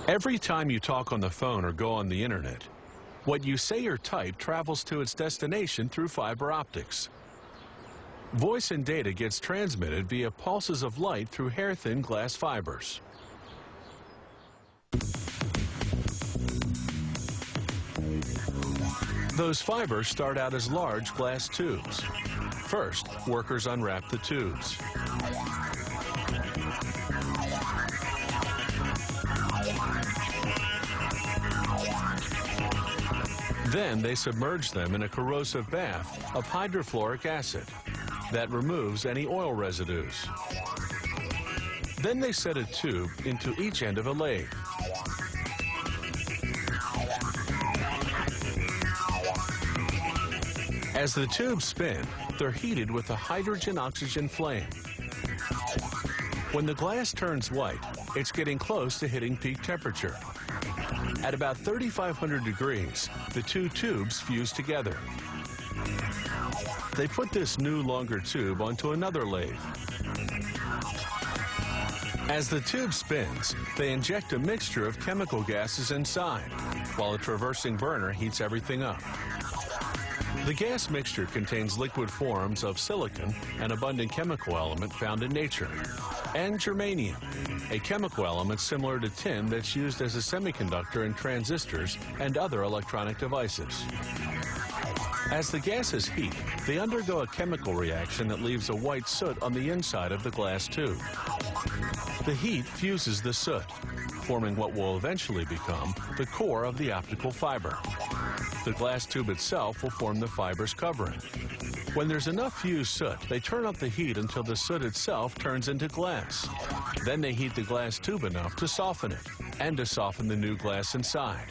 Every time you talk on the phone or go on the internet, what you say or type travels to its destination through fiber optics. Voice and data gets transmitted via pulses of light through hair-thin glass fibers. Those fibers start out as large glass tubes. First, workers unwrap the tubes. Then they submerge them in a corrosive bath of hydrofluoric acid that removes any oil residues. Then they set a tube into each end of a lathe. As the tubes spin, they're heated with a hydrogen-oxygen flame. When the glass turns white, it's getting close to hitting peak temperature. At about 3,500 degrees, the two tubes fuse together. They put this new, longer tube onto another lathe. As the tube spins, they inject a mixture of chemical gases inside, while a traversing burner heats everything up. The gas mixture contains liquid forms of silicon, an abundant chemical element found in nature, and germanium, a chemical element similar to tin that's used as a semiconductor in transistors and other electronic devices. As the gases heat, they undergo a chemical reaction that leaves a white soot on the inside of the glass tube. The heat fuses the soot, forming what will eventually become the core of the optical fiber. The glass tube itself will form the fiber's covering. When there's enough fused soot, they turn up the heat until the soot itself turns into glass. Then they heat the glass tube enough to soften it, and to soften the new glass inside.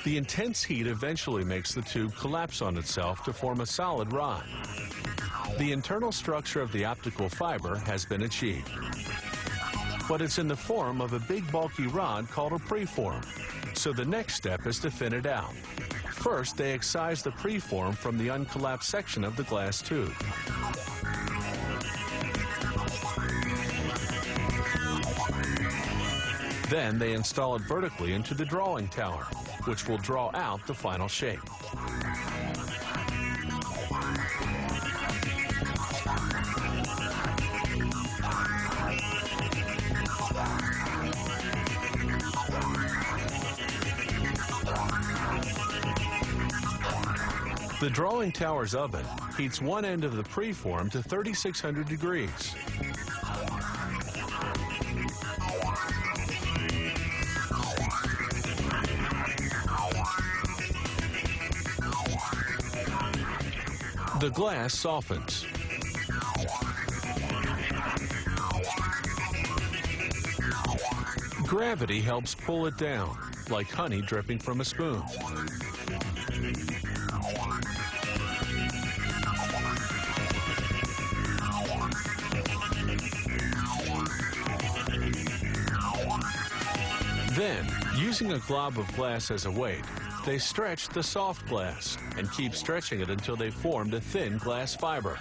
The intense heat eventually makes the tube collapse on itself to form a solid rod. The internal structure of the optical fiber has been achieved. But it's in the form of a big bulky rod called a preform. So the next step is to thin it out. First, they excise the preform from the uncollapsed section of the glass tube. Then they install it vertically into the drawing tower, which will draw out the final shape. The drawing tower's oven heats one end of the preform to 3,600 degrees. The glass softens. Gravity helps pull it down, like honey dripping from a spoon. Then, using a glob of glass as a weight, they stretch the soft glass and keep stretching it until they formed a thin glass fiber.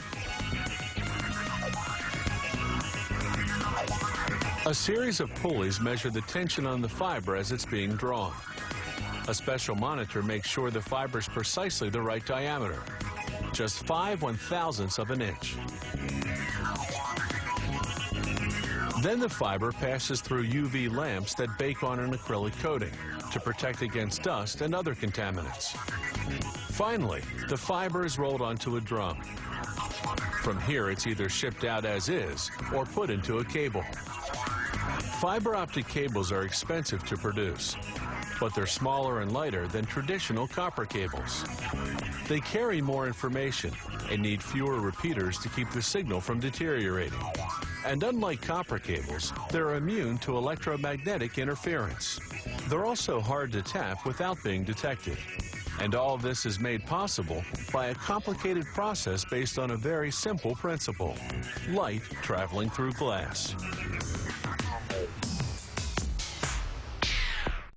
A series of pulleys measure the tension on the fiber as it's being drawn. A special monitor makes sure the fiber's precisely the right diameter, just 5/1000ths of an inch. Then the fiber passes through UV lamps that bake on an acrylic coating to protect against dust and other contaminants. Finally, the fiber is rolled onto a drum. From here, it's either shipped out as is or put into a cable. Fiber optic cables are expensive to produce, but they're smaller and lighter than traditional copper cables. They carry more information and need fewer repeaters to keep the signal from deteriorating. And unlike copper cables, they're immune to electromagnetic interference. They're also hard to tap without being detected. And all this is made possible by a complicated process based on a very simple principle: light traveling through glass.